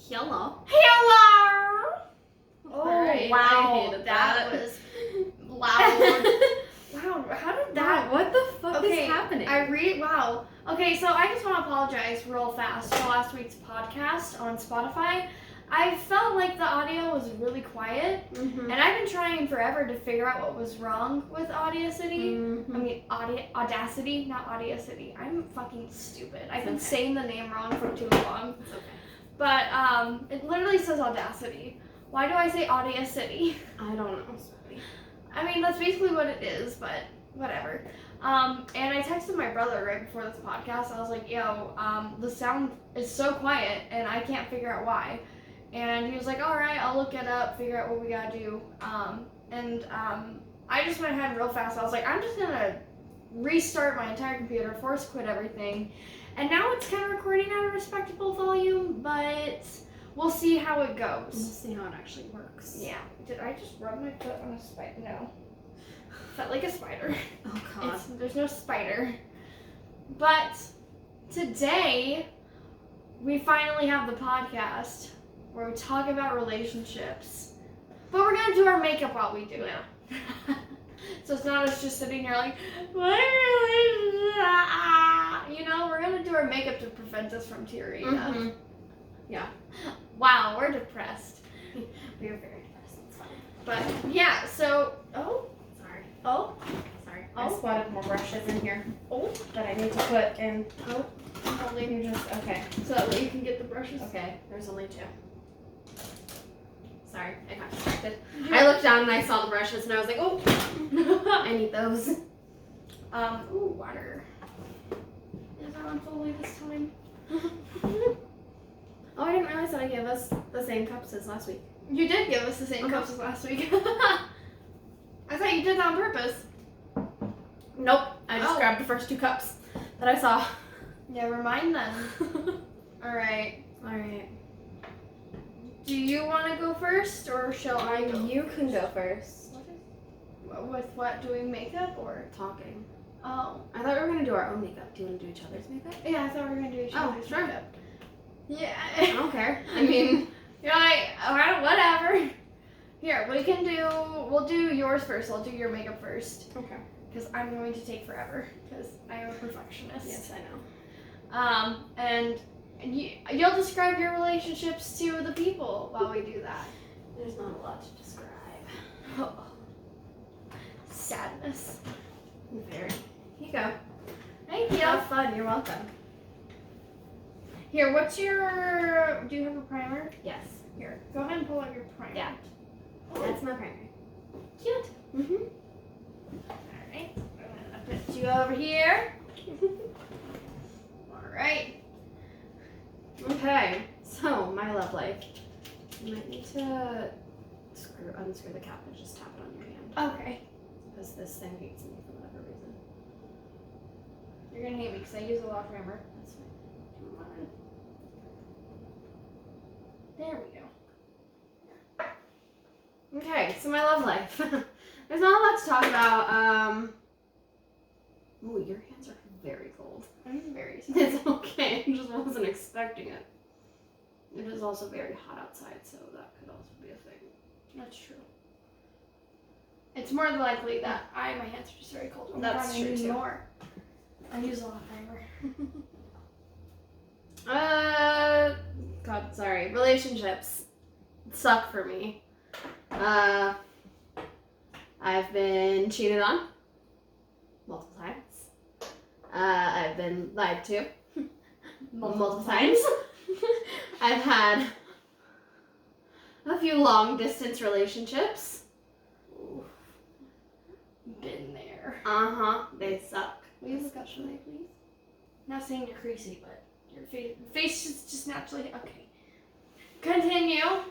Hello. Hello! Oh, Right, wow. I hated that that. was loud. Wow, how did that... Wow, what the fuck is happening? Wow. Okay, so I just want to apologize real fast for last week's podcast on Spotify. I felt like the audio was really quiet, and I've been trying forever to figure out what was wrong with Audacity. I mean, Audacity, not Audacity. I'm fucking stupid. I've been saying the name wrong for too long. It's okay. But it literally says Audacity. Why do I say Audacity? I don't know. Sorry. I mean, that's basically what it is, but whatever. And I texted my brother right before this podcast. I was like, yo, the sound is so quiet, and I can't figure out why. And he was like, all right, I'll look it up, figure out what we gotta do. I just went ahead real fast. I was like, I'm just gonna restart my entire computer, force quit everything. And now it's kind of recording at a respectable volume, but we'll see how it goes. We'll see how it actually works. Yeah. Did I just rub my foot on a spider? No. Felt like a spider. Oh, God. There's no spider. But today, we finally have the podcast where we talk about relationships. But we're going to do our makeup while we do it. So it's not us just sitting here like, what relationship? You know, we're going to do our makeup to prevent us from tearing up. Yeah. Wow, we're depressed. We are very depressed. It's fine. But yeah, so Sorry. Sorry. I spotted more brushes in here. Oh. That I need to put in. Oh. I'm holding. You're just, okay. So that way you can get the brushes. Okay, there's only 2. Sorry, I got distracted. I looked down and I saw the brushes and I was like, oh, I need those. Ooh, water. Is that one fully this time? Oh, I didn't realize that I gave us the same cups as last week. You did give us the same cups as last week. I thought you did that on purpose. Nope, I just grabbed the first 2 cups that I saw. Never mind then. Alright. Do you want to go first, or shall I go? You can go first. With what? Doing makeup or Talking. Oh. I thought we were going to do our own makeup. Do you want to do each other's makeup? Yeah, I thought we were going to do each other's sure. makeup. Yeah. I don't care. I mean, you're like, alright, whatever. Here, we'll do yours first. I'll do your makeup first. Okay. Because I'm going to take forever, because I am a perfectionist. Yes, I know. And you'll describe your relationships to the people while we do that. There's not a lot to describe. Oh. Sadness. Very. Here you go. Thank you. Have fun. You're welcome. Here, do you have a primer? Yes. Here, go ahead and pull out your primer. Yeah. That's my primer. Cute. Alright. I'm gonna put you over here. Alright. Okay. So, my love life. You might need to unscrew the cap and just tap it on your hand. Okay. Because this thing hates me for whatever reason. You're gonna hate me because I use a lot of primer. That's fine. There we go. Okay, so my love life. There's not a lot to talk about. Oh, your hands are very cold. I'm very sorry. It's okay. I just wasn't expecting it. It is also very hot outside, so that could also be a thing. That's true. It's more likely that my hands are just very cold. That's true too. More. I use a lot of primer. God, sorry. Relationships suck for me. I've been cheated on multiple times. I've been lied to multiple times. I've had a few long distance relationships. Ooh. Been there. They suck. Will you look up to me, please? Not saying you're crazy, but your face is just naturally okay. Continue.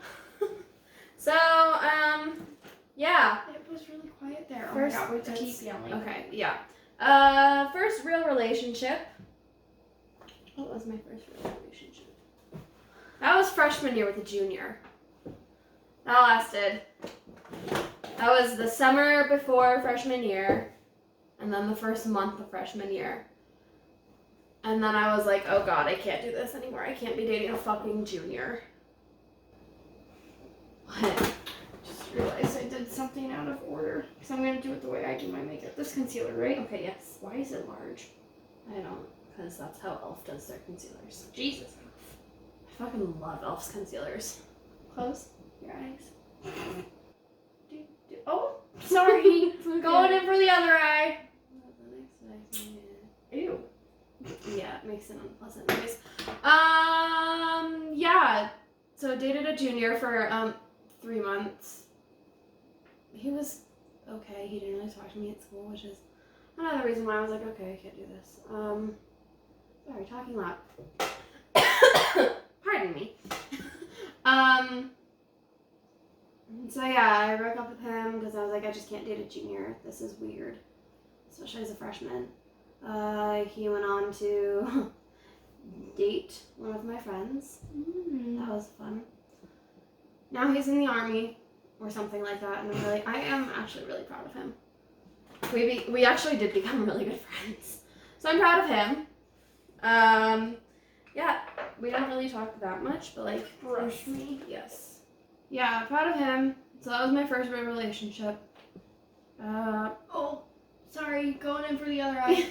So, yeah. It was really quiet there. First, oh my God, we have to keep yelling. Okay, yeah. First real relationship. What was my first real relationship? That was freshman year with a junior. That was the summer before freshman year, and then the first month of freshman year. And then I was like, oh God, I can't do this anymore. I can't be dating a fucking junior. What? Just realized I did something out of order. Because I'm going to do it the way I do my makeup. This concealer, right? Okay, yes. Why is it large? I don't, because that's how e.l.f. does their concealers. Jesus. I fucking love e.l.f.'s concealers. Close your eyes. Oh, sorry. Going in for the other eye. Ew. Yeah, it makes an unpleasant noise. Yeah. So dated a junior for 3 months. He was okay. He didn't really talk to me at school, which is another reason why I was like, okay, I can't do this. Sorry, talking loud. Pardon me. So yeah, I broke up with him because I was like, I just can't date a junior. This is weird, especially as a freshman. He went on to date one of my friends. That was fun. Now he's in the army or something like that, and I am actually really proud of him. We actually did become really good friends, so I'm proud of him. Yeah, we don't really talk that much, but like, Brush me. yes. Yeah, proud of him. So that was my first real relationship. Oh, sorry. Going in for the other eye.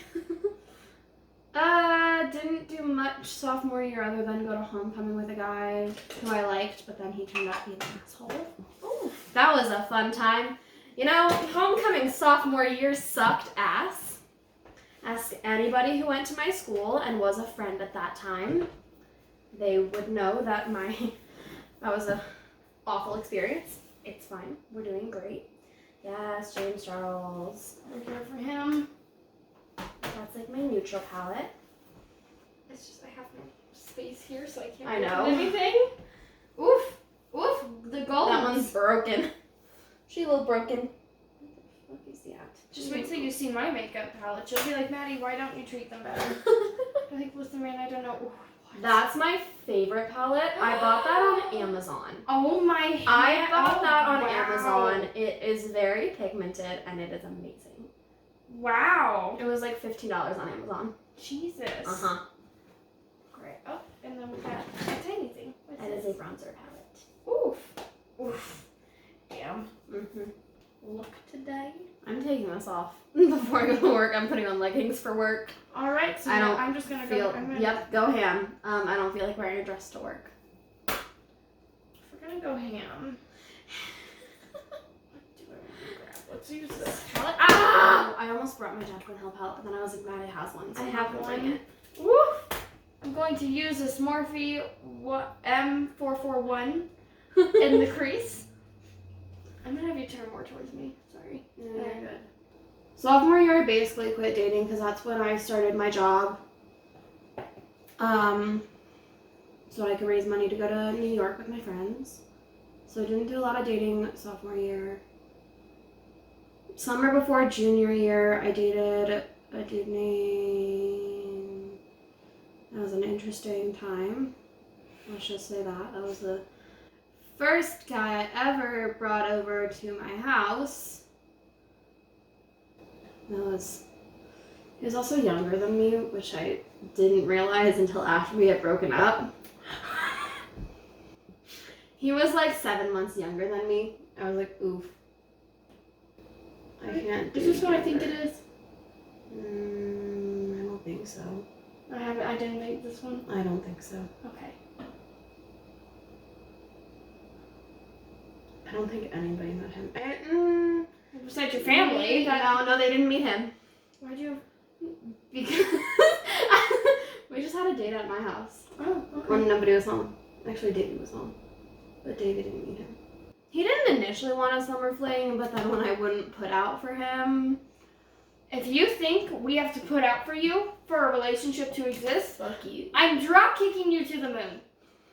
Didn't do much sophomore year other than go to homecoming with a guy who I liked, but then he turned out to be an asshole. Oh, That was a fun time. You know, homecoming sophomore year sucked ass. Ask anybody who went to my school and was a friend at that time. They would know that that was a awful experience. It's fine. We're doing great. Yes, James Charles. we're here for him. That's like my neutral palette. It's just I have no space here, so I can't I put know. anything. Oof. The gold. That one's broken. She a little broken. What the fuck is that? Just wait till you see my makeup palette. You'll be like, Maddie, why don't you treat them better? I'm like, listen, man, I don't know. Ooh, what? That's my favorite palette. I bought that on Amazon. Oh my. I bought that on wow. Amazon. It is very pigmented and it is amazing. Wow. It was like $15 on Amazon. Jesus. Uh-huh. Great. Oh, and then we got a tiny thing. What's It is this? a bronzer palette. Oof. Oof. Damn. Mm-hmm. Look today. I'm taking this off before I go to work. I'm putting on leggings for work. All right. So I now don't I'm just gonna go. Yep, go ham. I don't feel like wearing a dress to work. If we're gonna go ham. What do I want to grab? Let's use this palette. Ah! I almost brought my Jacqueline Hill palette, but then I was like, Maddie has one. So I I'm have not gonna bring one. it. Woo! I'm going to use this Morphe M441 in the crease. I'm gonna have you turn more towards me. Sorry. Yeah, you're good. Sophomore year, I basically quit dating because that's when I started my job. So I could raise money to go to New York with my friends. So I didn't do a lot of dating sophomore year. Summer before junior year, I dated a dude named... That was an interesting time. Let's just say that. That was the first guy I ever brought over to my house. He was also younger than me, which I didn't realize until after we had broken up. He was like 7 months younger than me. I was like, oof. I can't do Is this what I think younger. it is? I don't think so. I didn't make this one. I don't think so. Okay. I don't think anybody met him. Besides your family. No, they didn't meet him. Why'd you? Because we just had a date at my house Oh, okay. when nobody was home. Actually, Davey was home, but Davey didn't meet him. He didn't initially want a summer fling, but then when I wouldn't put out for him, If you think we have to put out for you for a relationship to exist, fuck you. I'm drop kicking you to the moon.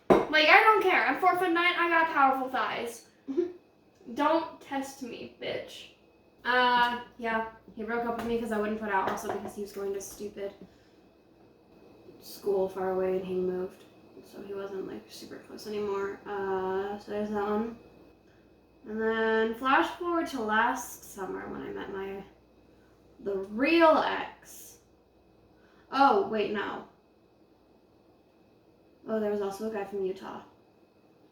Like, I don't care. I'm 4'9". I got powerful thighs. Don't test me, bitch. Yeah, he broke up with me because I wouldn't put out, also because he was going to stupid school far away and he moved. So he wasn't like super close anymore. So there's that one. And then flash forward to last summer when I met the real ex. Oh, wait, no. Oh, there was also a guy from Utah.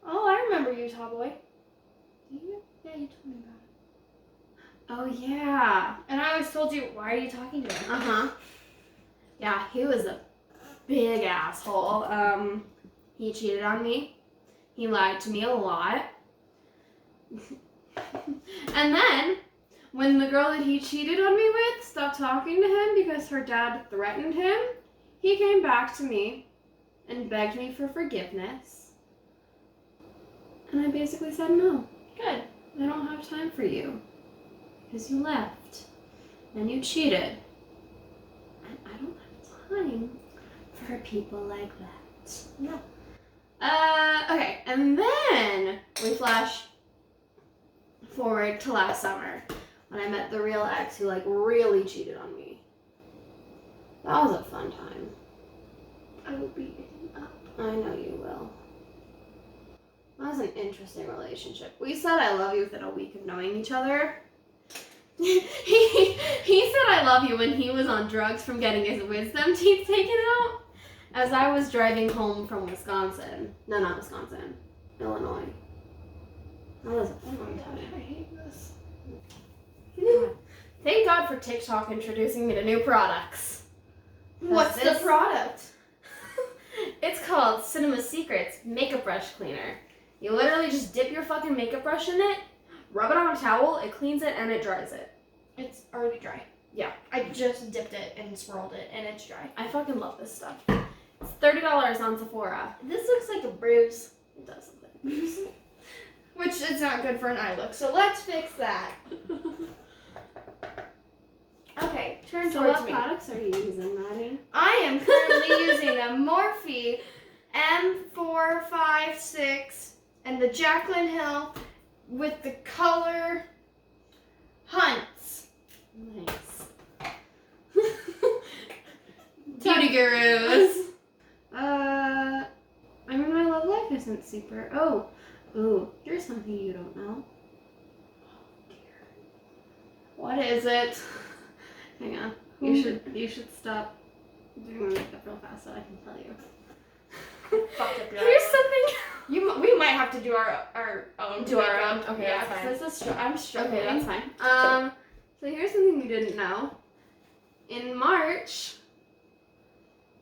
Oh, I remember Utah boy. Yeah, you told me about it. Oh, yeah. And I always told you, why are you talking to him? Uh-huh. Yeah, he was a big asshole. He cheated on me. He lied to me a lot. And then, when the girl that he cheated on me with stopped talking to him because her dad threatened him, he came back to me and begged me for forgiveness. And I basically said no. Good. I don't have time for you. Because you left. And you cheated. And I don't have time for people like that. No. Okay, and then we flash forward to last summer when I met the real ex who like really cheated on me. That was a fun time. I will beat him up. I know you will. That was an interesting relationship. We said I love you within a week of knowing each other. he said I love you when he was on drugs from getting his wisdom teeth taken out as I was driving home from Wisconsin. No, not Wisconsin. Illinois. That was a fun time. I hate this. Thank God for TikTok introducing me to new products. What's the product? It's called Cinema Secrets Makeup Brush Cleaner. You literally just dip your fucking makeup brush in it, rub it on a towel, it cleans it, and it dries it. It's already dry. Yeah. I just dipped it and swirled it, and it's dry. I fucking love this stuff. It's $30 on Sephora. This looks like a bruise. It does look like a bruise. Which is not good for an eye look, so let's fix that. Okay, turn So towards what me. products are you using, Maddie? I am currently using the Morphe M456 and the Jaclyn Hill with the color Hunts. Nice. Beauty gurus. I mean, my love life isn't super. Ooh, here's something you don't know. Oh dear. What is it? Hang on. You should stop doing my makeup real fast so I can tell you. Fucked up your Here's eye. something. We might have to do our own. Do our makeup. own? Okay, yeah, that's fine. 'cause this is I'm struggling. Okay, that's fine. So here's something you didn't know. In March.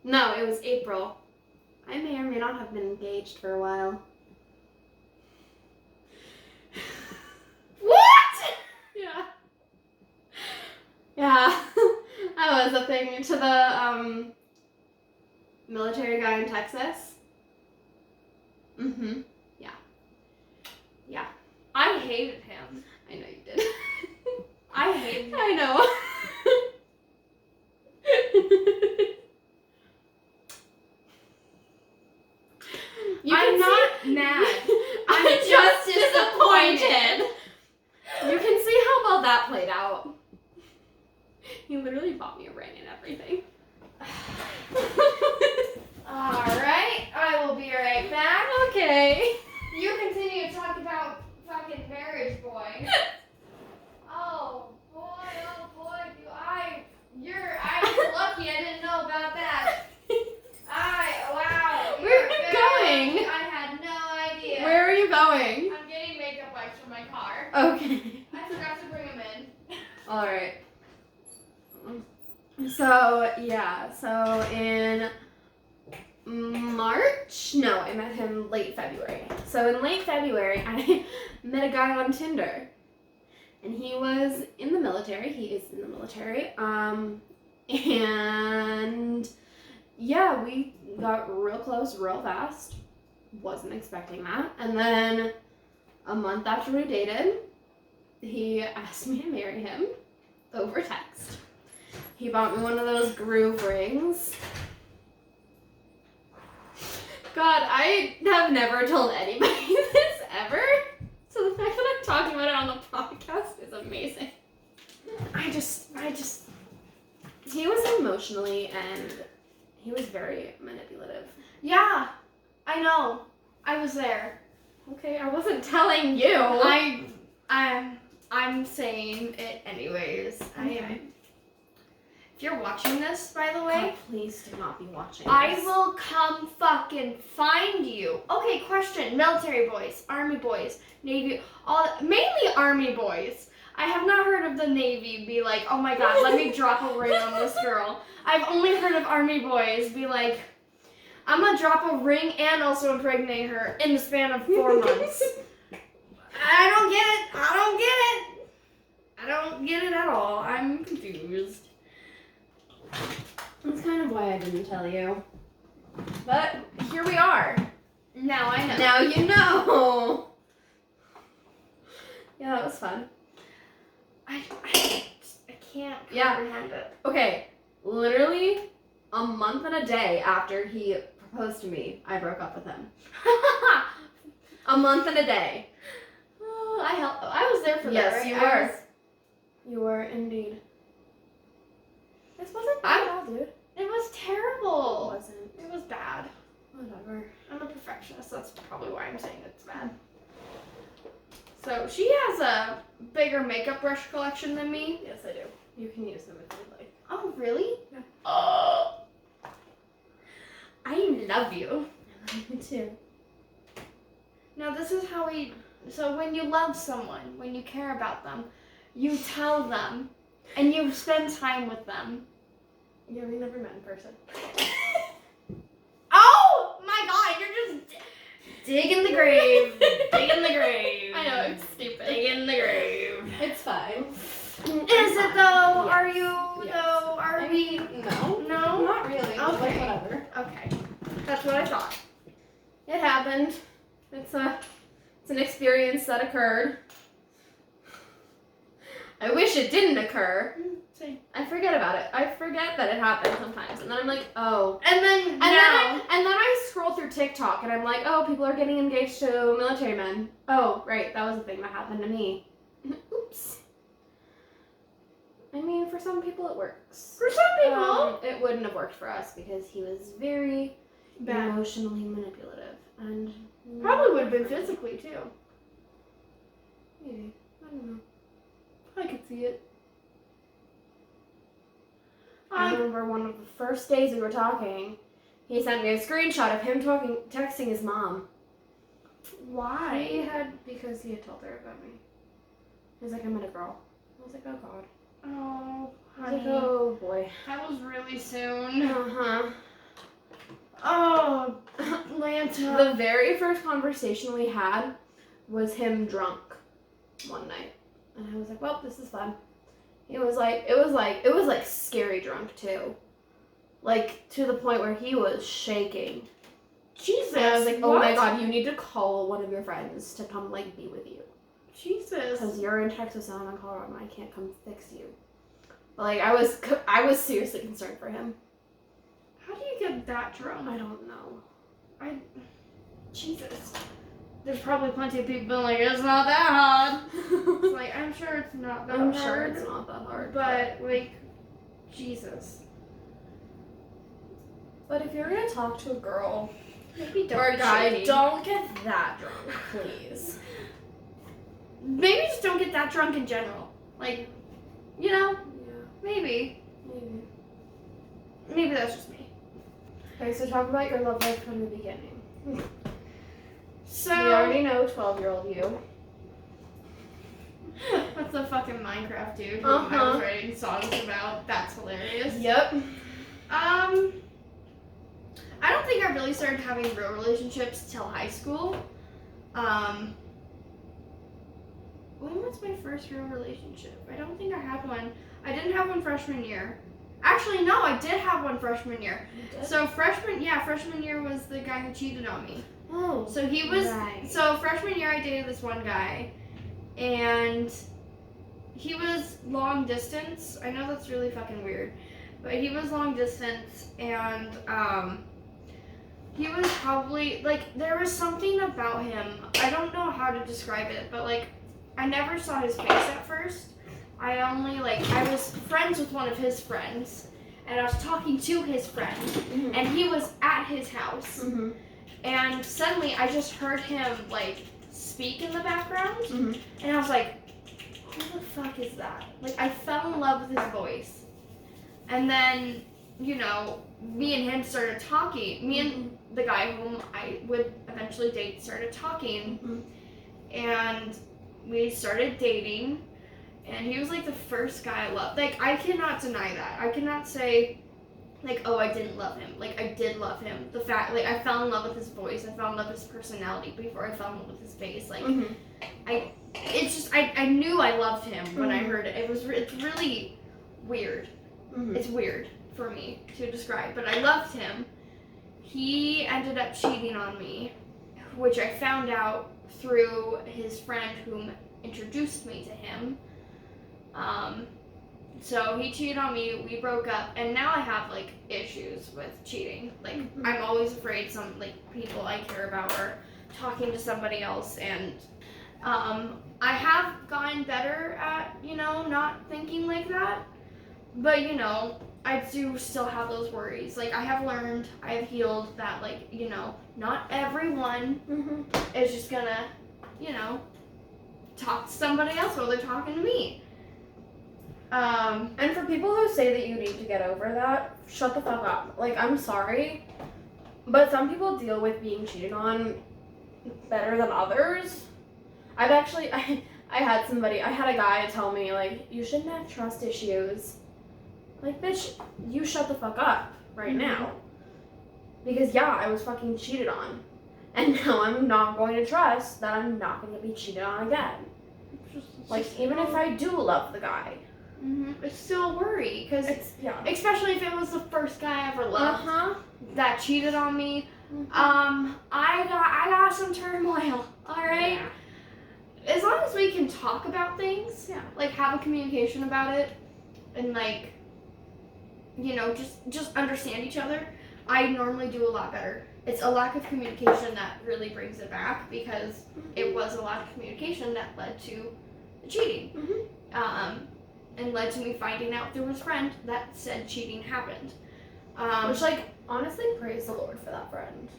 No, it was April. I may or may not have been engaged for a while. What? Yeah. Yeah. That was a thing to the military guy in Texas. Mm-hmm. Yeah. I hated him. I know you did. I hated him. I know. I'm not mad. I'm just disappointed. You can see how well that played out. He literally bought me a ring and everything. Alright, I will be right back. Okay. You continue to talk about fucking marriage, boy. Oh boy, I'm lucky I didn't know about that. Wow. Where are you going? I had no idea. Where are you going? I'm getting makeup wipes from my car. Okay. I forgot to bring them in. All right. So in March, no, I met him late February. So in late February, I met a guy on Tinder, and he was in the military. He is in the military. And yeah, we got real close real fast. Wasn't expecting that. And then a month after we dated, he asked me to marry him over text. He bought me one of those groove rings. God, I have never told anybody this ever. So the fact that I'm talking about it on the podcast is amazing. He was emotionally and he was very manipulative. Yeah, I know. I was there. Okay, I wasn't telling you. I'm saying it anyways. Okay. if you're watching this, by the way, God, please do not be watching I this. will come fucking find you. Okay, question. Military boys, Army boys, Navy, mainly Army boys. I have not heard of the Navy be like, oh my god, let me drop a ring on this girl. I've only heard of Army boys be like, I'm gonna drop a ring and also impregnate her in the span of 4 months. I don't get it. I don't get it at all. I'm confused. That's kind of why I didn't tell you. But here we are. Now I know. Now you know. Yeah, that was fun. I can't Yeah. comprehend it. Okay, literally a month and a day after he proposed to me, I broke up with him. A month and a day. Oh, I was there for that, Yes, right? you I were. was- You were indeed. This wasn't I- bad at all, dude. It was It terrible. wasn't. It was bad. Whatever. I'm a perfectionist. That's probably why I'm saying it's bad. So she has a bigger makeup brush collection than me. Yes, I do. You can use them if you'd like. Oh, really? Yeah. Oh. I love you. Me too. Now this is how so when you love someone, when you care about them, you tell them and you spend time with them. Yeah, we never met in person. Oh my god, you're just digging the grave. Digging the grave. I know, it's stupid. Digging the grave. It's fine. Is it though? Yes. Are you Yes. though? Are we? No. No? Not really. but like, Okay. whatever. Okay. That's what I thought. It happened. It's an experience that occurred. I wish it didn't occur. Same. I forget about it. I forget that it happened sometimes, and then I'm like, oh. And then And now, then I scroll through TikTok, and I'm like, oh, people are getting engaged to military men. Oh, right, that was a thing that happened to me. Oops. I mean, for some people it works. for some people, It wouldn't have worked for us because he was very bad. emotionally manipulative, and Probably would have been physically too. Maybe. I don't know. I could see it. I remember one of the first days we were talking, he sent me a screenshot of him texting his mom. Why? Because he had told her about me. He was like, I met a girl. I was like, oh god. Oh, I was honey. like, oh boy. That was really soon. Uh-huh. Oh, Atlanta. The very first conversation we had was him drunk one night. And I was like, well, this is fun. It was like scary drunk too. Like, to the point where he was shaking. Jesus. And I was like, oh my what? god, you need to call one of your friends to come, like, be with you. Jesus. Because you're in Texas and I'm in Colorado and I can't come fix you. But, like, I was seriously concerned for him. How do you get that drunk? I don't know. Jesus. There's probably plenty of people like, it's not that hard. It's like, I'm sure it's not that I'm hard. sure it's not that hard. But, like, Jesus. But if you're gonna talk to a girl Maybe don't or a be guy, shady. don't get that drunk, please. Maybe just don't get that drunk in general. Like, you know, Yeah, maybe. maybe. Maybe that's just me. Okay, so talk about your love life from the beginning. So, We already know 12-year-old you. that's a fucking Minecraft dude who I Uh-huh. was writing songs about. That's hilarious. Yep. I don't think I really started having real relationships till high school. When was my first real relationship? I don't think I had one. I didn't have one freshman year. Actually, no, I did have one freshman year. So freshman year was the guy who cheated on me. Oh. So he was, Right. so freshman year I dated this one guy, and he was long distance. I know that's really fucking weird, but he was long distance, and he was probably, like, there was something about him, I don't know how to describe it, but, like, I never saw his face at first. I was friends with one of his friends, and I was talking to his friend, Mm-hmm. and he was at his house. Mm-hmm. And suddenly I just heard him, like, speak in the background. Mm-hmm. And I was like, who the fuck is that? Like, I fell in love with his voice. And then, you know, me and him started talking. Me and the guy whom I would eventually date started talking. And we started dating. And he was like the first guy I loved. Like, I cannot deny that. I cannot say, like, oh, I didn't love him. Like, I did love him. The fact, like, I fell in love with his voice. I fell in love with his personality before I fell in love with his face. Like, I knew I loved him when I heard it. It's really weird. It's weird for me to describe, but I loved him. He ended up cheating on me, which I found out through his friend whom introduced me to him. So he cheated on me, we broke up, and now I have, like, issues with cheating. Like, I'm always afraid some, like, people I care about are talking to somebody else, and I have gotten better at, you know, not thinking like that, but, you know, I do still have those worries. Like, I have learned, I have healed that, like, you know, not everyone is just gonna, you know, talk to somebody else while they're talking to me. And for people who say that you need to get over that, shut the fuck up. Like, I'm sorry, but some people deal with being cheated on better than others. I had a guy tell me, like, you shouldn't have trust issues. Like, bitch, you shut the fuck up right now. Because, yeah, I was fucking cheated on. And now I'm not going to trust that I'm not going to be cheated on again. Like, even if I do love the guy. It's still a worry, because especially if it was the first guy I ever loved that cheated on me. I got some turmoil, alright? Yeah. As long as we can talk about things, like, have a communication about it, and, like, you know, just understand each other, I normally do a lot better. It's a lack of communication that really brings it back, because it was a lack of communication that led to the cheating. And led to me finding out through his friend that said cheating happened. Which, like, honestly, praise the Lord for that friend.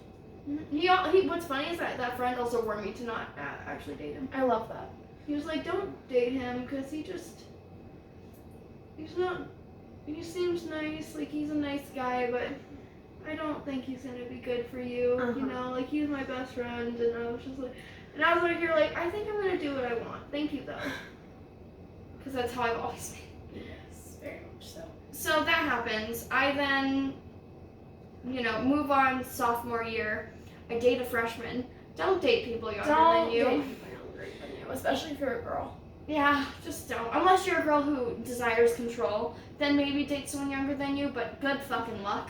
What's funny is that friend also warned me to not actually date him. I love that. He was like, don't date him, because he seems nice, like, he's a nice guy, but I don't think he's gonna be good for you, you know, like, he's my best friend, and I was just like, here, like, I think I'm gonna do what I want. Thank you, though. Because that's how I've always been. Yes, very much so. So that happens. I then, you know, move on sophomore year. I date a freshman. Don't date people younger than you. Don't date people younger than you, especially if you're a girl. Yeah, just don't. Unless you're a girl who desires control, then maybe date someone younger than you, but good fucking luck.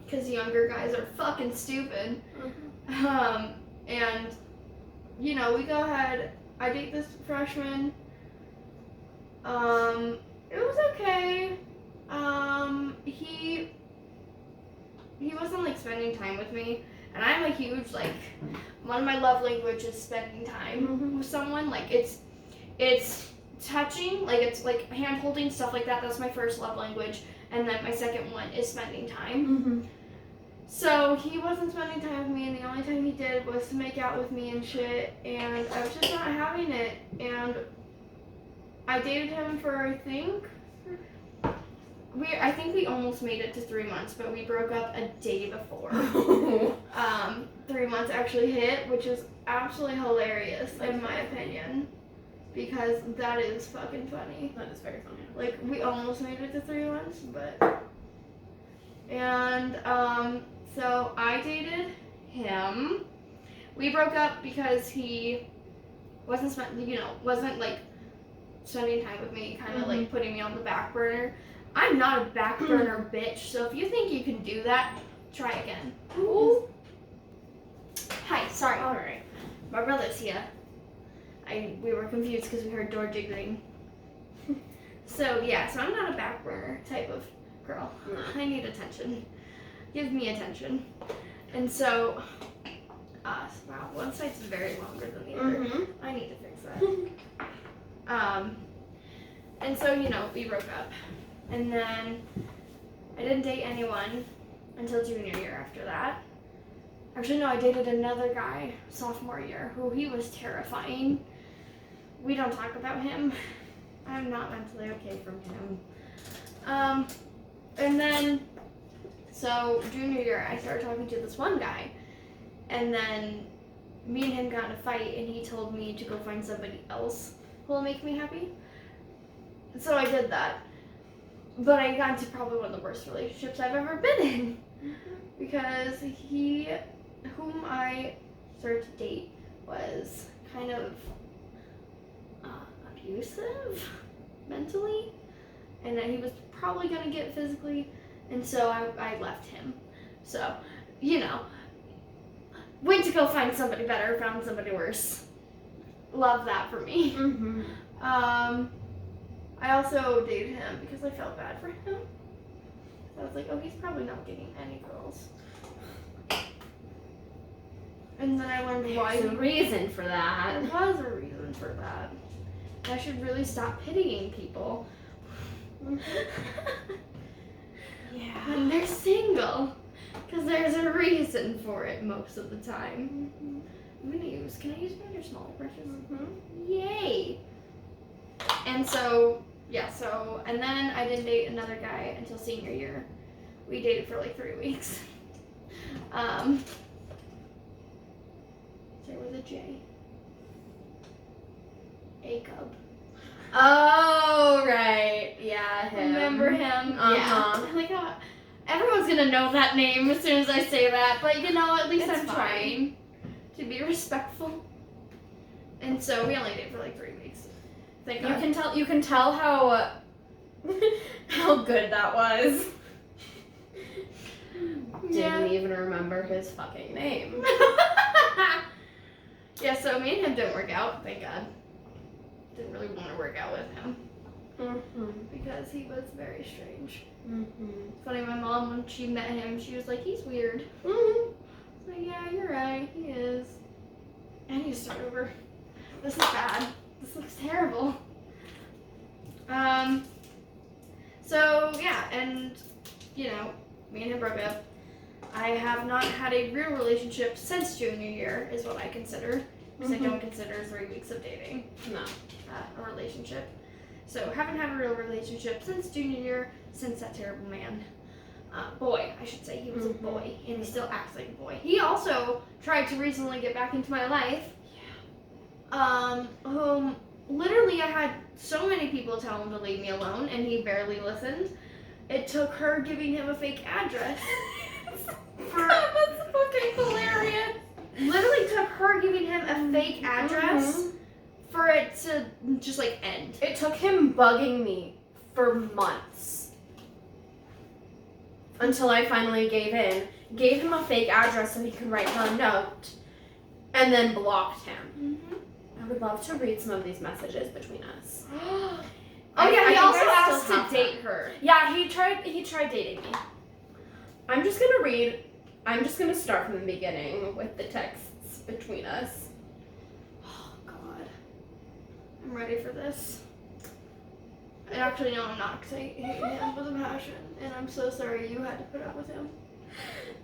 Because younger guys are fucking stupid. And, you know, we go ahead. I date this freshman. It was okay. He wasn't, like, spending time with me, and I'm a huge, like, one of my love languages is spending time with someone. Like, it's touching, like, it's like hand holding, stuff like that. That's my first love language, and then my second one is spending time. So he wasn't spending time with me, and the only time he did was to make out with me and shit, and I was just not having it. And I dated him for, I think we almost made it to 3 months, but we broke up a day before. 3 months actually hit, which is absolutely hilarious in my opinion, because that is fucking funny. That is very funny. Like, we almost made it to 3 months, but so I dated him. We broke up because he wasn't like spending time with me, kind of like putting me on the back burner. I'm not a back burner bitch, so if you think you can do that, try again. Ooh. Hi, sorry. All right. My brother's here. We were confused because we heard door jiggling. So yeah, so I'm not a back burner type of girl. I need attention. Give me attention. And so, wow, one side's very longer than the other. I need to fix that. And so, you know, we broke up. And then I didn't date anyone until junior year after that. Actually, no, I dated another guy sophomore year he was terrifying. We don't talk about him. I'm not mentally okay from him. And then, so junior year, I started talking to this one guy, and then me and him got in a fight, and he told me to go find somebody else who will make me happy. So I did that. But I got into probably one of the worst relationships I've ever been in. Because whom I started to date was kind of abusive mentally. And that he was probably going to get physically. And so I left him. So, went to go find somebody better, found somebody worse. Love that for me. Mm-hmm. I also dated him because I felt bad for him. I was like, oh, he's probably not getting any girls. And then I learned why. There's a reason for that. There was a reason for that. I should really stop pitying people. Yeah. When they're single. Because there's a reason for it most of the time. Can I use my smaller brushes? Yay! And so, and then I didn't date another guy until senior year. We dated for like 3 weeks. Start with a J. A-Cub. Oh, right. Yeah, him. Remember him? Uh-huh. Yeah. Like, everyone's gonna know that name as soon as I say that, but at least It's I'm fine. trying to be respectful. And so we only dated for like 3 weeks. Thank God. You can tell how how good that was. Didn't even remember his fucking name. Yeah, so me and him didn't work out, thank God. Didn't really want to work out with him. Because he was very strange. Funny, my mom, when she met him, she was like, he's weird. So yeah, you're right, he is. I need to start over. This is bad. This looks terrible. So yeah, and me and him broke up. I have not had a real relationship since junior year, is what I consider. Because I don't consider 3 weeks of dating a relationship. So haven't had a real relationship since junior year, since that terrible man. Boy, I should say, he was a boy, and he still acts like a boy. He also tried to recently get back into my life. Whom literally I had so many people tell him to leave me alone, and he barely listened. It took her giving him a fake address. That's fucking hilarious. Literally took her giving him a fake address for it to just end. It took him bugging me for months until I finally gave him a fake address so he could write her a note, and then blocked him. I would love to read some of these messages between us. He I also think I asked still to have date them. her. Yeah, he tried dating me. I'm just gonna start from the beginning with the texts between us. Oh God, I'm ready for this. Actually, no, I'm not, because I hate him with a passion, and I'm so sorry you had to put up with him.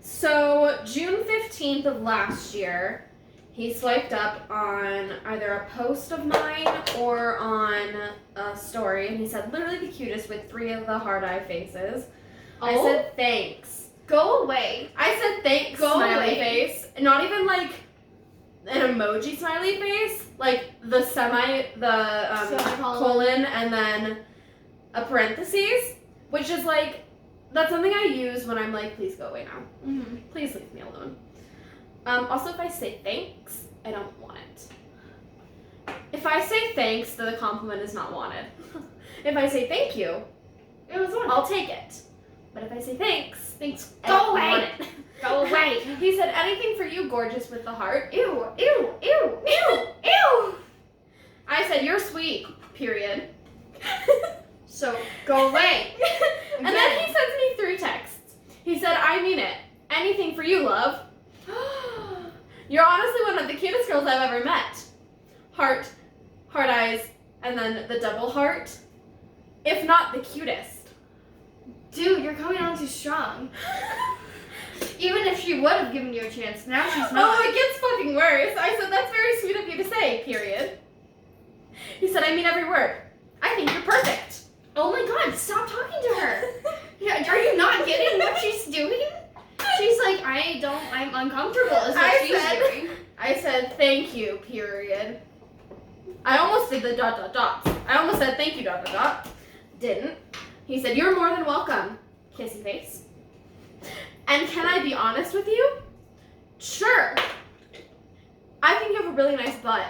So June 15th of last year, he swiped up on either a post of mine or on a story, and he said literally the cutest with 3 of the hard eye faces. I said thanks. Go away. I said thanks, Go smiley away. face. Not even like an emoji smiley face, like the colon and then a parentheses, which is like, that's something I use when I'm like, please go away now. Please leave me alone. Also, if I say thanks, I don't want it. If I say thanks, then the compliment is not wanted. If I say thank you, It was one. I'll take it. But if I say thanks, I Go don't away. want it. Go away. He said, anything for you, gorgeous with the heart. Ew, ew, ew, ew, ew. I said, you're sweet, period. So, go away. And then he sends me 3 texts. He said, I mean it. Anything for you, love. You're honestly one of the cutest girls I've ever met. Heart eyes, and then the double heart. If not the cutest. Dude, you're coming on too strong. Even if she would have given you a chance, now she's not. Oh, it gets fucking worse. I said, that's very sweet of you to say, period. He said, I mean every word. I think you're perfect. Oh my God, stop talking to her. said, thank you, period. I almost did the ... I almost said, thank you, ... Didn't. He said, you're more than welcome, kissy face. And can I be honest with you? Sure. I think you have a really nice butt.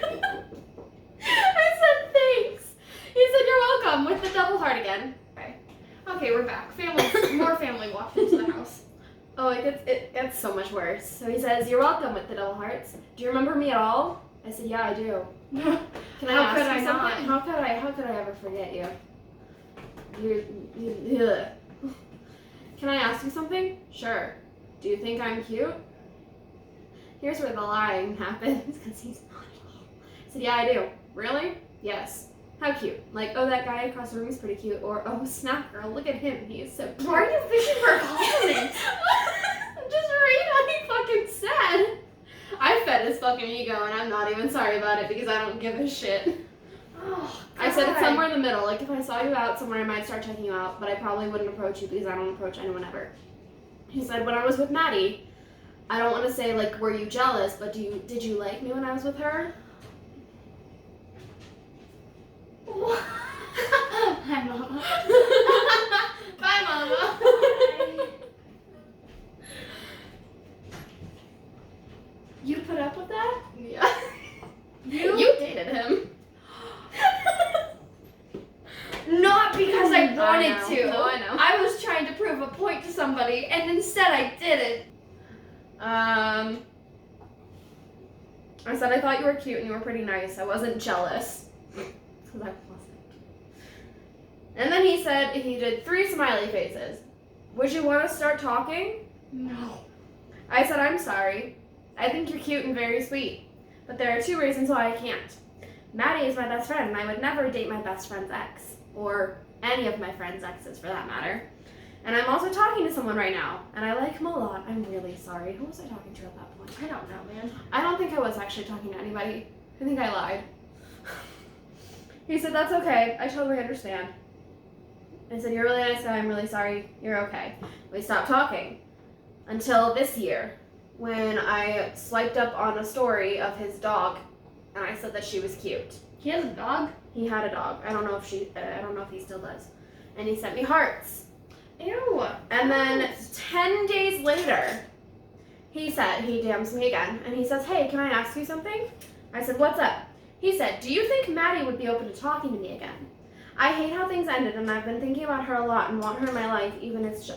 I said, thanks. He said, you're welcome, with the double heart again. Okay, we're back. More family walked into the house. Oh, it gets so much worse. So he says, you're welcome, with the double hearts. Do you remember me at all? I said, yeah, I do. Can I How could ask I you not? something? How could I ever forget you? Ugh. Can I ask you something? Sure. Do you think I'm cute? Here's where the lying happens, because he's not at all. I said, yeah, I do. Really? Yes. How cute? Like, oh, that guy across the room is pretty cute. Or, oh, snap girl, look at him. He is so cute. Why are you fishing for compliments? Just read what he fucking said. I fed his fucking ego, and I'm not even sorry about it because I don't give a shit. Oh, I said it's somewhere in the middle. Like, if I saw you out somewhere, I might start checking you out, but I probably wouldn't approach you because I don't approach anyone ever. He said, when I was with Maddie, I don't want to say, like, were you jealous, but did you like me when I was with her? Hi, Mama. Bye, Mama. You put up with that? Yeah. You dated him. Not because I wanted to. No, I know. I was trying to prove a point to somebody, and instead I didn't. I said I thought you were cute and you were pretty nice. I wasn't jealous. Because I wasn't. And then he said he did 3 smiley faces. Would you want to start talking? No. I said, I'm sorry. I think you're cute and very sweet. But there are 2 reasons why I can't. Maddie is my best friend, and I would never date my best friend's ex. Or any of my friend's exes, for that matter. And I'm also talking to someone right now, and I like him a lot. I'm really sorry. Who was I talking to at that point? I don't know, man. I don't think I was actually talking to anybody. I think I lied. He said, that's okay. I totally understand. I said, you're a really nice guy. I'm really sorry. You're okay. We stopped talking. Until this year, when I swiped up on a story of his dog, and I said that she was cute. He has a dog? He had a dog. I don't know if he still does. And he sent me hearts. Ew. And then 10 days later, he DMs me again, and he says, hey, can I ask you something? I said, what's up? He said, do you think Maddie would be open to talking to me again? I hate how things ended, and I've been thinking about her a lot and want her in my life, even if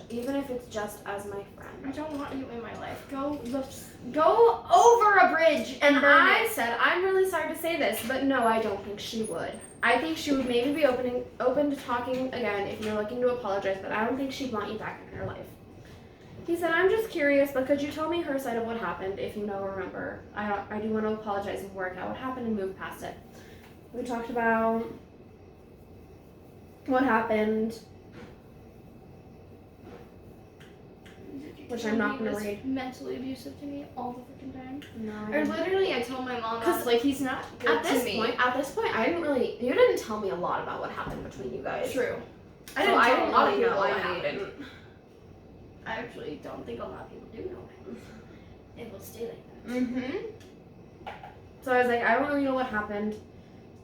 it's just as my friend. I don't want you in my life. Go over a bridge and burn I it. said, I'm really sorry to say this, but no, I don't think she would. I think she would maybe be open to talking again if you're looking to apologize, but I don't think she'd want you back in her life. He said, I'm just curious, but could you tell me her side of what happened, if you know or remember? I do want to apologize and work out what happened and move past it. We talked about what happened, which I'm not going to read. Mentally abusive to me all the freaking time. No, Or literally, I told my mom, I was like, he's not good At to this me. point, you didn't tell me a lot about what happened between you guys. True. I didn't tell tell a lot of people people. I what know you happened. didn't. I actually don't think a lot of people do know him. It will stay like that. Mm-hmm. So I was like, I don't really know what happened.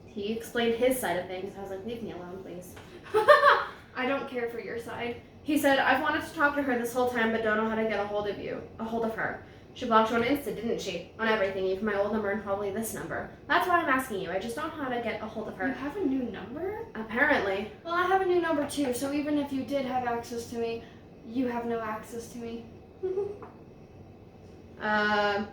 He explained his side of things. I was like, leave me alone, please. I don't care for your side. He said, I've wanted to talk to her this whole time, but don't know how to get a hold of her. She blocked you on Insta, didn't she? On everything, even my old number and probably this number. That's why I'm asking you. I just don't know how to get a hold of You her. have a new number? Apparently. Well, I have a new number too, so even if you did have access to me, you have no access to me. I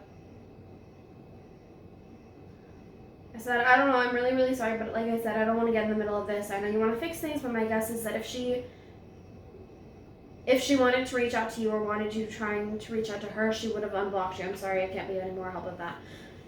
said, I don't know, I'm really, really sorry, but like I said, I don't want to get in the middle of this. I know you want to fix things, but my guess is that if she wanted to reach out to you or wanted you trying to reach out to her, she would have unblocked you. I'm sorry, I can't be of any more help with that.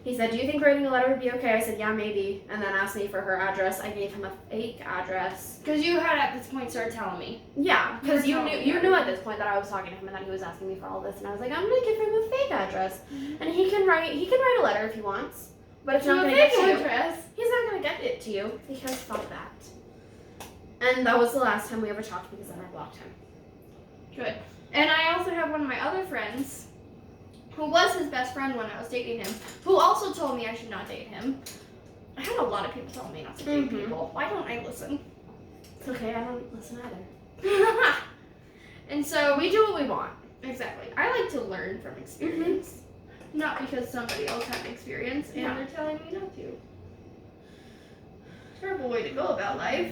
He said, do you think writing a letter would be okay? I said, yeah, maybe. And then asked me for her address. I gave him a fake address. Because you had at this point started telling me. Yeah, because You you were knew telling you me knew at this point that I was talking to him and that he was asking me for all this, and I was like, I'm gonna give him a fake address, and he can write a letter if he wants, but it's not gonna get to you. address. He's not gonna get it to you because fuck that. And that was the last time we ever talked because then I blocked him. Good. And I also have one of my other friends who was his best friend when I was dating him, who also told me I should not date him. I had a lot of people telling me not to date people. Why don't I listen? It's okay, I don't listen either. And so We do what we want. exactly. I like to learn from experience, not because somebody else had experience and they're telling me not to. Terrible way to go about life.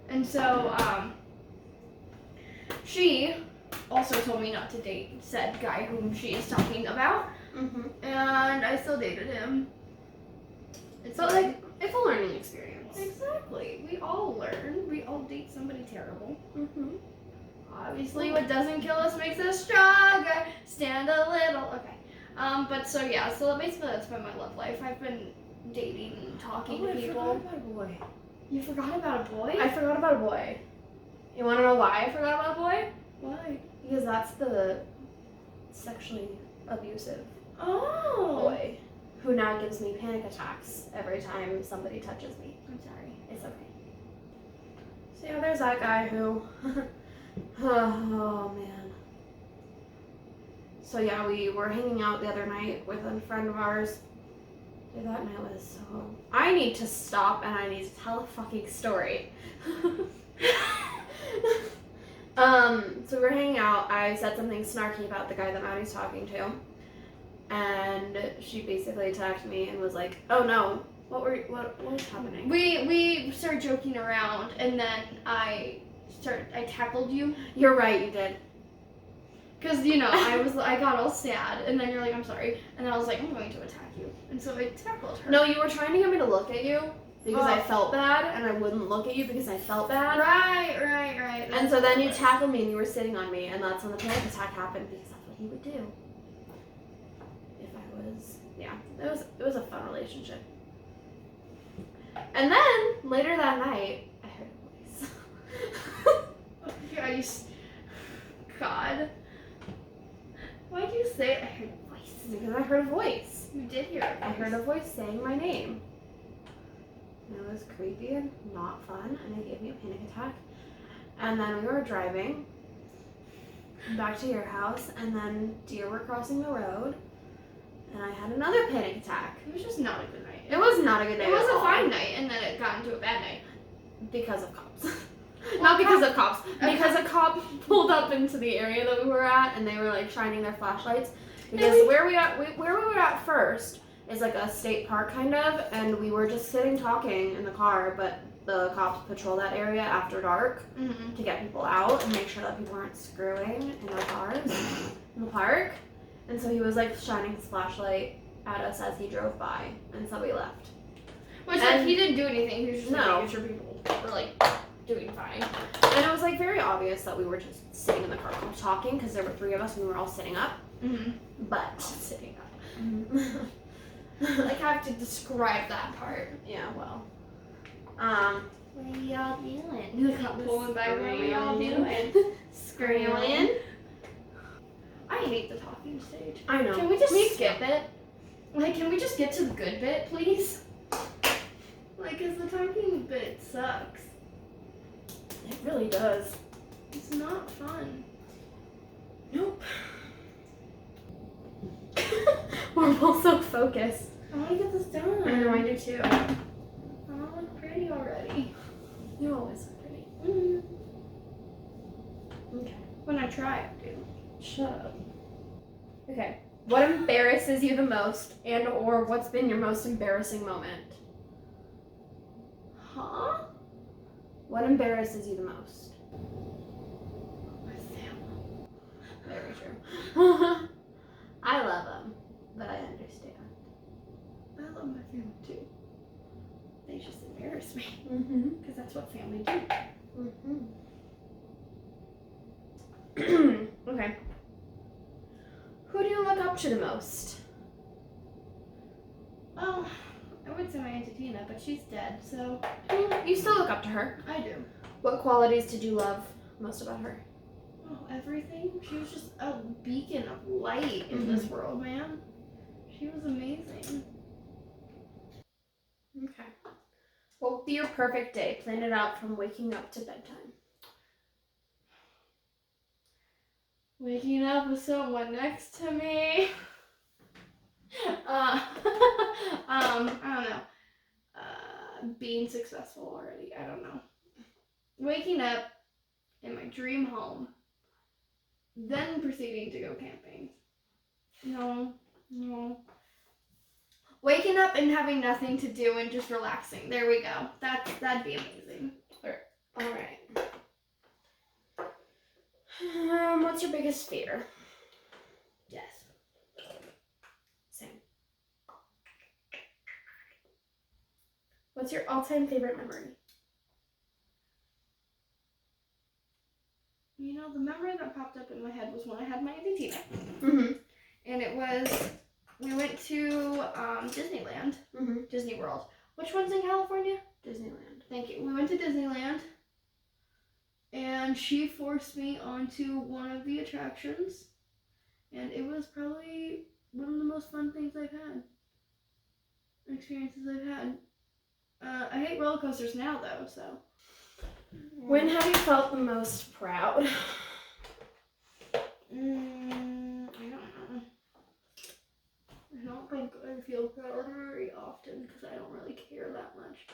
And so, she also told me not to date said guy whom she is talking about, and I still dated him. It's it's a learning experience. Exactly. We all learn. We all date somebody terrible. Obviously, what doesn't kill us makes us stronger. Stand a little. Okay. But so yeah, so basically that's been my love life. I've been dating and talking to people. I forgot about a boy. You forgot about a boy? I forgot about a boy. You want to know why I forgot about a boy? Why? Because that's the sexually abusive boy who now gives me panic attacks every time somebody touches me. I'm sorry. It's okay. So yeah, there's that guy who, oh man. So yeah, we were hanging out the other night with a friend of ours. Dude, that night was so... I need to stop and I need to tell a fucking story. So we were hanging out. I said something snarky about the guy that Maddie's talking to. And she basically attacked me and was like, oh no, what was happening? We started joking around and then I tackled you. You're right, you did. Cause I got all sad and then you're like, I'm sorry. And then I was like, I'm going to attack you. And so I tackled her. No, you were trying to get me to look at you because I felt bad and I wouldn't look at you because I felt bad. Right. And so then you tackled me and you were sitting on me and that's when the panic attack happened because that's what he would do. It was a fun relationship. And then later that night, I heard a voice. God. Why'd you say I heard a voice? Because I heard a voice. You did hear a voice. I heard a voice saying my name. And it was creepy and not fun, and it gave me a panic attack. And then we were driving back to your house, and then deer were crossing the road, and I had another panic attack. It was just not a good night. It was not a good night. It was a fine night, and then it got into a bad night. Because of cops. Not because of cops. Because a cop pulled up into the area that we were at, and they were like shining their flashlights. Because where we were at first is like a state park kind of, and we were just sitting talking in the car, but the cops patrol that area after dark to get people out and make sure that people aren't screwing in their cars in the park. And so he was like shining his flashlight at us as he drove by, and so we left. Which he didn't do anything. He was just making sure people were like doing fine. And it was like very obvious that we were just sitting in the car talking because there were 3 of us and we were all sitting up. But sitting up. Like I have to describe that part. Yeah, well. What are y'all doing? You got pulling by. What are y'all doing? Screaming. I hate the talking stage. I know. Can we just skip it? Like, can we just get to the good bit, please? Like, 'cause the talking bit sucks. It really does. It's not fun. Nope. We're both so focused. I want to get this done. I know, I do too. I look pretty already. You always look pretty. Okay. When I try, I do. Shut up. Okay. What embarrasses you the most, and or what's been your most embarrassing moment? Huh? What embarrasses you the most? My family. Very true. I love them, but I understand. I love my family too. They just embarrass me. Because that's what family do. Okay. Who do you look up to the most? Well, I would say my Auntie Tina, but she's dead, so... You still look up to her. I do. What qualities did you love most about her? Oh, everything. She was just a beacon of light in this world, man. She was amazing. Okay. What would be your perfect day? Plan it out from waking up to bedtime. Waking up with someone next to me. I don't know. Being successful already. I don't know. Waking up in my dream home, then proceeding to go camping. No. Waking up and having nothing to do and just relaxing. There we go. That'd be amazing. All right. What's your biggest fear? Yes. Same. What's your all-time favorite memory? You know, the memory that popped up in my head was when I had my ADT. Mm-hmm. And it was, we went to Disneyland, Disney World. Which one's in California? Disneyland. Thank you. We went to Disneyland, and she forced me onto one of the attractions, and it was probably one of the most fun things I've had, experiences I've had. I hate roller coasters now, though, so. When have you felt the most proud? I don't know. I don't think I feel proud very often because I don't really care that much.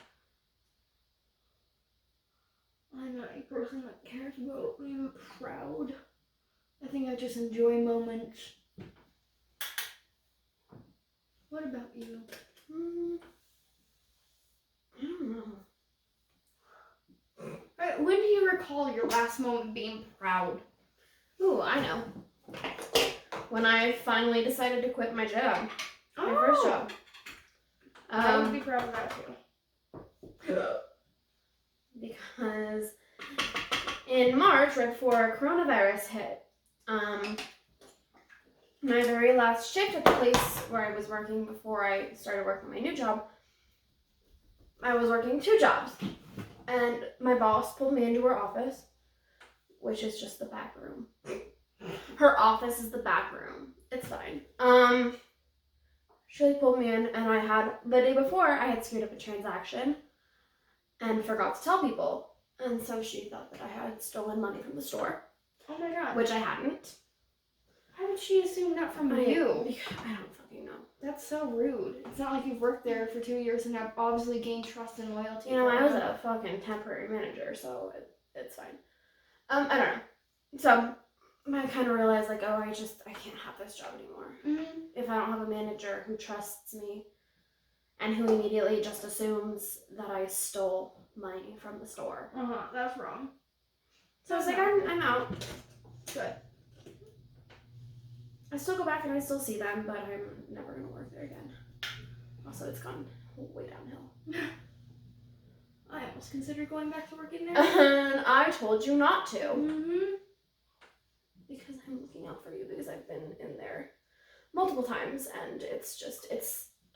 I'm not a person that cares about being proud. I think I just enjoy moments. What about you? I don't know. When do you recall your last moment being proud? Ooh, I know. When I finally decided to quit my job. My first job. I would be proud of that too. Because in March, right before coronavirus hit, my very last shift at the place where I was working before I started working my new job, I was working 2 jobs. And my boss pulled me into her office, which is just the back room. Her office is the back room. It's fine. She pulled me in, and the day before, I had screwed up a transaction and forgot to tell people. And so she thought that I had stolen money from the store. Oh my god. Which I hadn't. How did she assume that from you? I don't fucking know. That's so rude. It's not like you've worked there for 2 years and have obviously gained trust and loyalty. You know, I was a fucking temporary manager, so it's fine. I don't know. So I kind of realized, like, I can't have this job anymore. Mm-hmm. If I don't have a manager who trusts me and who immediately just assumes that I stole money from the store. That's wrong. So I was like, I'm out. Good. I still go back and I still see them, but I'm never going to work there again. Also, it's gone way downhill. I almost considered going back to working there. And I told you not to. Mm-hmm. Because I'm looking out for you, because I've been in there multiple times, and it's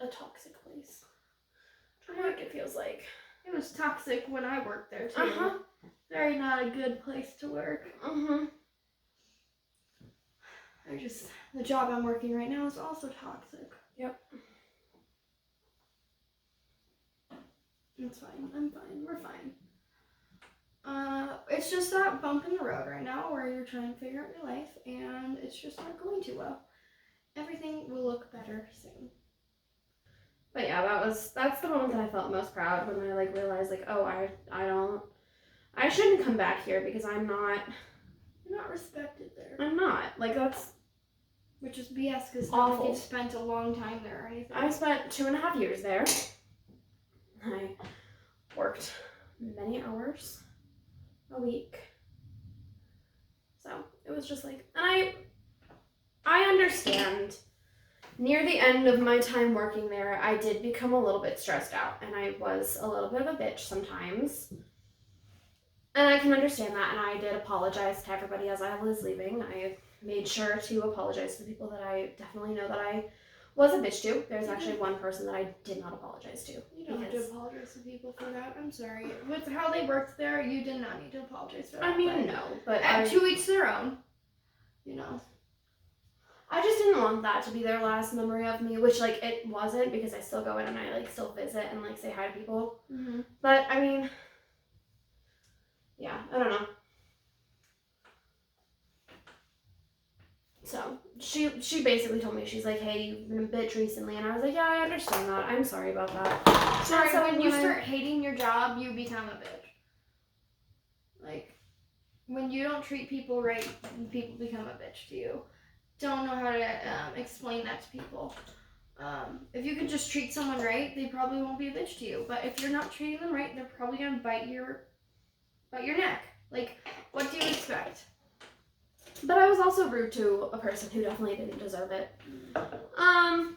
a toxic place. Like, it feels like. It was toxic when I worked there, too. Very not a good place to work. The job I'm working right now is also toxic. Yep. It's fine. I'm fine. We're fine. It's just that bump in the road right now where you're trying to figure out your life, and it's just not going too well. Everything will look better soon. But yeah, that's the moment that I felt most proud, when I realized I shouldn't come back here because you're not respected there. I'm not. That's. Which is BS, because awful. You've spent a long time there or anything. I spent 2.5 years there. I worked many hours a week. So it was just and I understand. Near the end of my time working there, I did become a little bit stressed out, and I was a little bit of a bitch sometimes. And I can understand that, and I did apologize to everybody as I was leaving. I made sure to apologize to the people that I definitely know that I was a bitch to. There's actually one person that I did not apologize to. You don't have to apologize to people for that. I'm sorry. With how they worked there, you did not need to apologize for that. I mean, no, but to each their own. You know. I just didn't want that to be their last memory of me, which, it wasn't, because I still go in and I, still visit and, say hi to people. Mm-hmm. But, I mean, yeah, I don't know. So she basically told me, she's like, hey, you've been a bitch recently, and I was like, yeah, I understand that. I'm sorry about that. Sorry, So when you start hating your job, you become a bitch. Like, when you don't treat people right, people become a bitch to you. Don't know how to explain that to people. If you could just treat someone right, they probably won't be a bitch to you. But if you're not treating them right, they're probably gonna bite your neck. Like, what do you expect? But I was also rude to a person who definitely didn't deserve it. And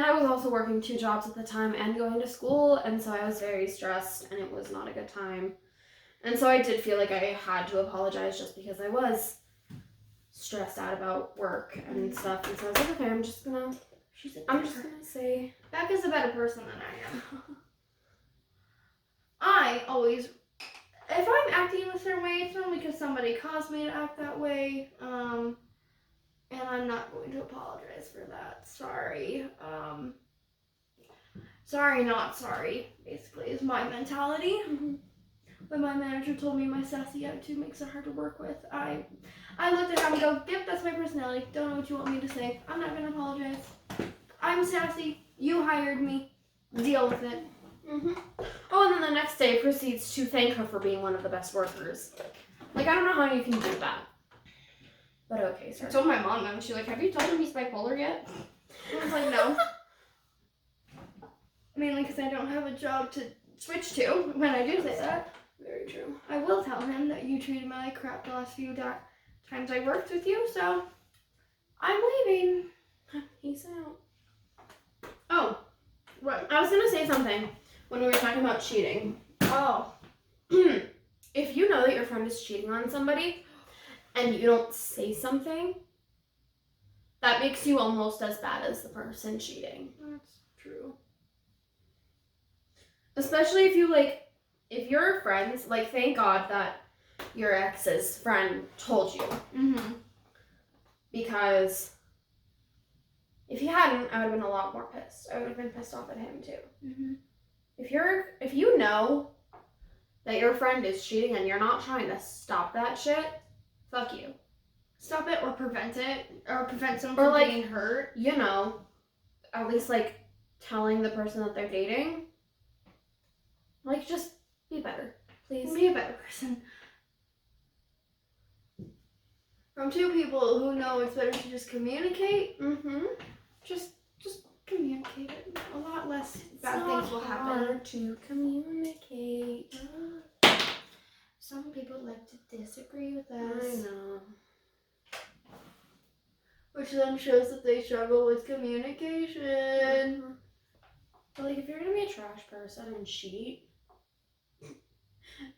I was also working 2 jobs at the time and going to school, and so I was very stressed, and it was not a good time. And so I did feel like I had to apologize just because I was stressed out about work and stuff. And so I was like, okay, I'm just gonna say, Becca's a better person than I am. I always, if I'm acting in a certain way, it's normally because somebody caused me to act that way. And I'm not going to apologize for that. Sorry. Sorry, not sorry, basically, is my mentality. Mm-hmm. When my manager told me my sassy attitude makes it hard to work with, I looked at him and go, yep, that's my personality. Don't know what you want me to say. I'm not going to apologize. I'm sassy. You hired me. Deal with it. Mm-hmm. Oh, and then the next day proceeds to thank her for being one of the best workers. Like, I don't know how you can do that. But okay, sir. I told my mom, and she's like, have you told him he's bipolar yet? I was like, no. Mainly because I don't have a job to switch to when I do say that. Very true. I will tell him that you treated me like crap the last few times I worked with you, so I'm leaving. Peace out. Oh, right. I was gonna say something when we were talking about cheating. Oh. If you know that your friend is cheating on somebody and you don't say something, that makes you almost as bad as the person cheating. That's true. Especially if you, if you're friends, thank God that your ex's friend told you. Mm-hmm. Because if he hadn't, I would have been a lot more pissed. I would have been pissed off at him too. Mm-hmm. If you know that your friend is cheating and you're not trying to stop that shit, fuck you. Stop it or prevent it, or prevent someone from getting hurt. You know, at least telling the person that they're dating, just be better, please. Be a better person. From 2 people who know it's better to just communicate. Mm-hmm. Just communicate it. A lot less bad things will happen. It's hard to communicate. Some people like to disagree with I us. know. Which then shows that they struggle with communication. Mm-hmm. But if you're gonna be a trash person and cheat,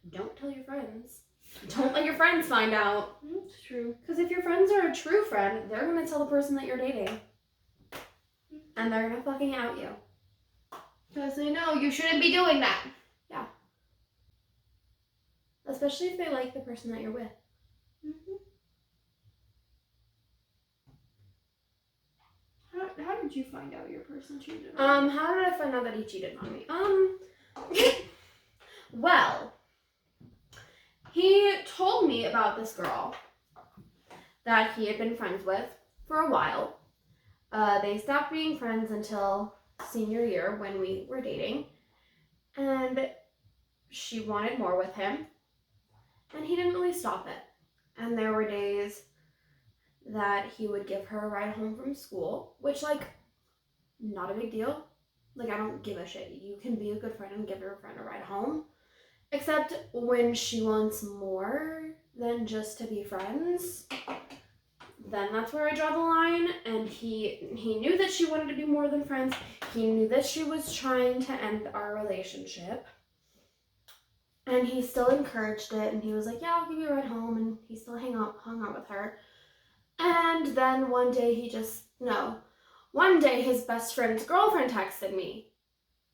don't tell your friends. Don't let your friends find out. That's true. Because if your friends are a true friend, they're gonna tell the person that you're dating. And they're gonna fucking out you. Because they know you shouldn't be doing that. Yeah. Especially if they like the person that you're with. Mm-hmm. How did you find out your person cheated on you? How did I find out that he cheated on me? Well, he told me about this girl that he had been friends with for a while. They stopped being friends until senior year when we were dating, and she wanted more with him, and he didn't really stop it. And there were days that he would give her a ride home from school, which, not a big deal. I don't give a shit. You can be a good friend and give your friend a ride home. Except when she wants more than just to be friends, then that's where I draw the line. And he knew that she wanted to be more than friends. He knew that she was trying to end our relationship. And he still encouraged it. And he was like, yeah, I'll give you a ride home. And he still hung out with her. And then one day his best friend's girlfriend texted me.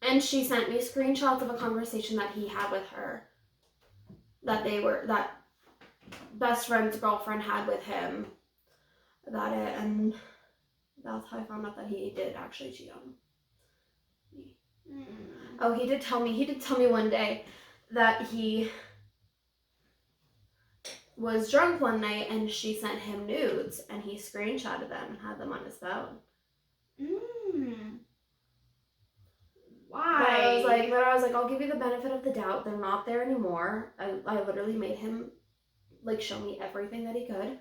And she sent me screenshots of a conversation that he had with her. That best friend's girlfriend had with him about it. And that's how I found out that he did actually cheat on me. Mm. Oh, he did tell me one day that he was drunk one night and she sent him nudes and he screenshotted them and had them on his phone. Why? But I was like, I'll give you the benefit of the doubt. They're not there anymore. I literally made him like show me everything that he could.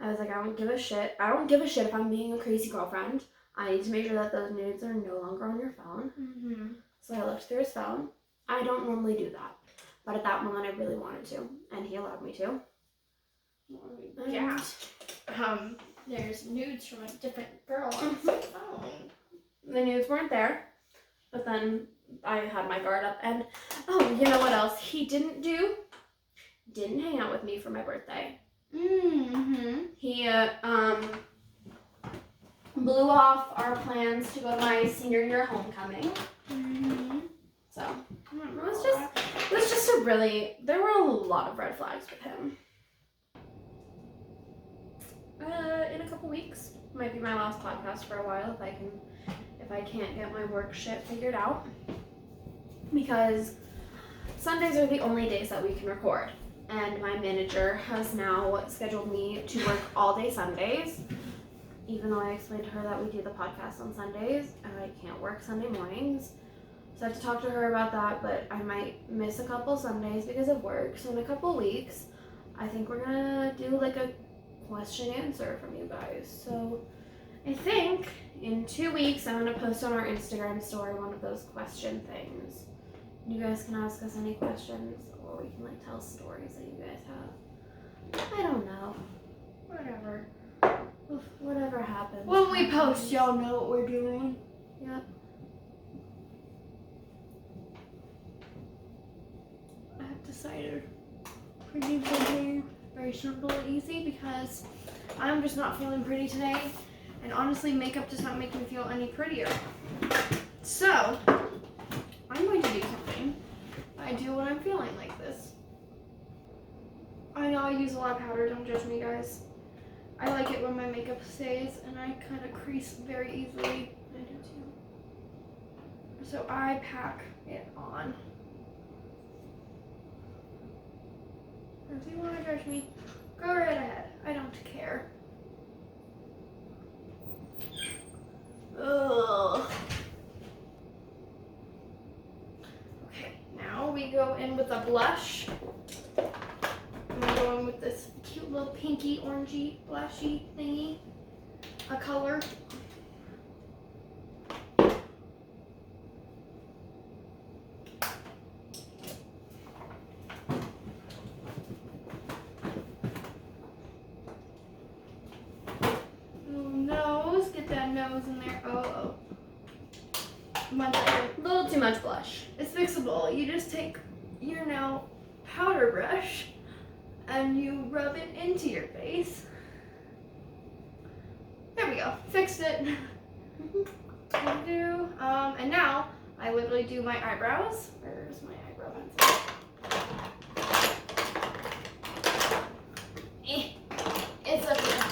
I was like, I don't give a shit. I don't give a shit if I'm being a crazy girlfriend. I need to make sure that those nudes are no longer on your phone. So I looked through his phone. I don't normally do that. But at that moment, I really wanted to. And he allowed me to. Yeah. There's nudes from a different girl on his phone. The nudes weren't there. But then I had my guard up. And, oh, you know what else he didn't do? Didn't hang out with me for my birthday. He, blew off our plans to go to my senior year homecoming. So it was just a really, there were a lot of red flags with him. In a couple weeks, might be my last podcast for a while if I can't get my work shit figured out, because Sundays are the only days that we can record, and my manager has now scheduled me to work all day Sundays. Even though I explained to her that we do the podcast on Sundays, and I can't work Sunday mornings. So I have to talk to her about that, but I might miss a couple Sundays because of work. So in a couple weeks, I think we're gonna do like a question answer from you guys. So I think in 2 weeks, I'm gonna post on our Instagram story one of those question things. You guys can ask us any questions, or we can like tell stories that you guys have. I don't know. Whatever. Whatever happens. When we post, y'all know what we're doing. Yep. I've decided we're doing something very simple and easy because I'm just not feeling pretty today. And honestly, makeup does not make me feel any prettier. So, I'm going to do something I do when I'm feeling like this. I know I use a lot of powder, don't judge me, guys. I like it when my makeup stays and I kind of crease very easily. I do too. So I pack it on. If you want to judge me, go right ahead. I don't care. Ugh. Okay, now we go in with a blush. I'm going with this cute little pinky, orangey, blushy thingy. A color. Nose, get that nose in there. Oh. Much better. A little too much blush. It's fixable. You just take your nail powder brush and you rub it into your face. There we go. Fixed it. And now I literally do my eyebrows. Where's my eyebrow pencil? It's up here.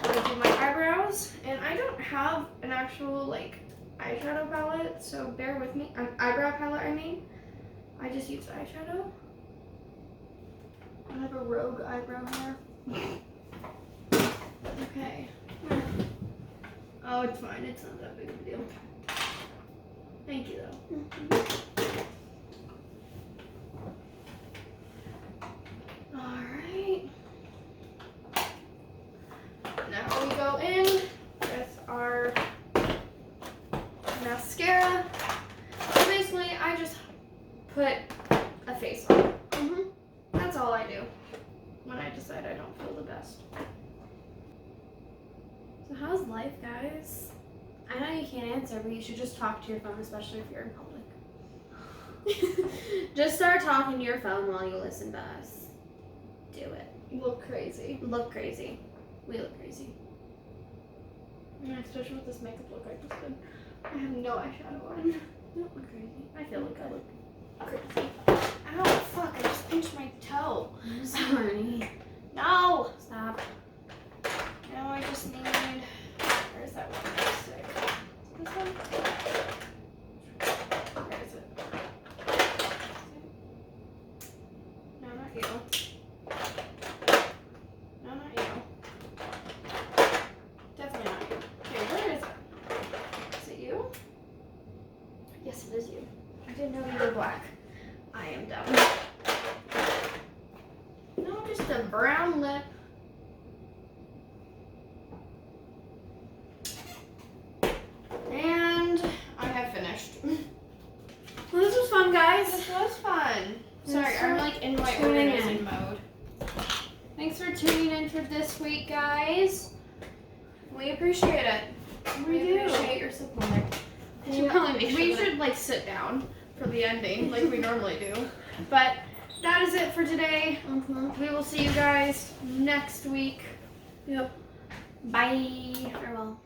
I do my eyebrows, and I don't have an actual like eyeshadow palette, so bear with me. An eyebrow palette, I mean. I just use eyeshadow. I have a rogue eyebrow hair. Okay. Oh, it's fine. It's not that big of a deal. Thank you, though. Alright. Now we go in with our mascara. So basically, I just put a face on. That's all I do when I decide I don't feel the best. So how's life, guys? I know you can't answer, but you should just talk to your phone, especially if you're in public. Just start talking to your phone while you listen to us. Do it. You look crazy. Look crazy. We look crazy. Yeah, especially with this makeup look I just did. I have no eyeshadow on. You don't look crazy. I feel like I look Crazy. Ow, fuck, I just pinched my toe. I'm sorry. No! Stop. Now I just need, where's that one lipstick? This one? Where is it? No, not you. just a brown lip. And I have finished. Well, this was fun, guys. This was fun. Sorry, Thanks I'm for like in my tuning organizing in. mode. Thanks for tuning in for this week, guys. We appreciate it. We do. appreciate your support. We should probably make sure we that- should like sit down for the ending like we normally do. But that is it for today. We will see you guys next week. Yep. Bye. Farewell.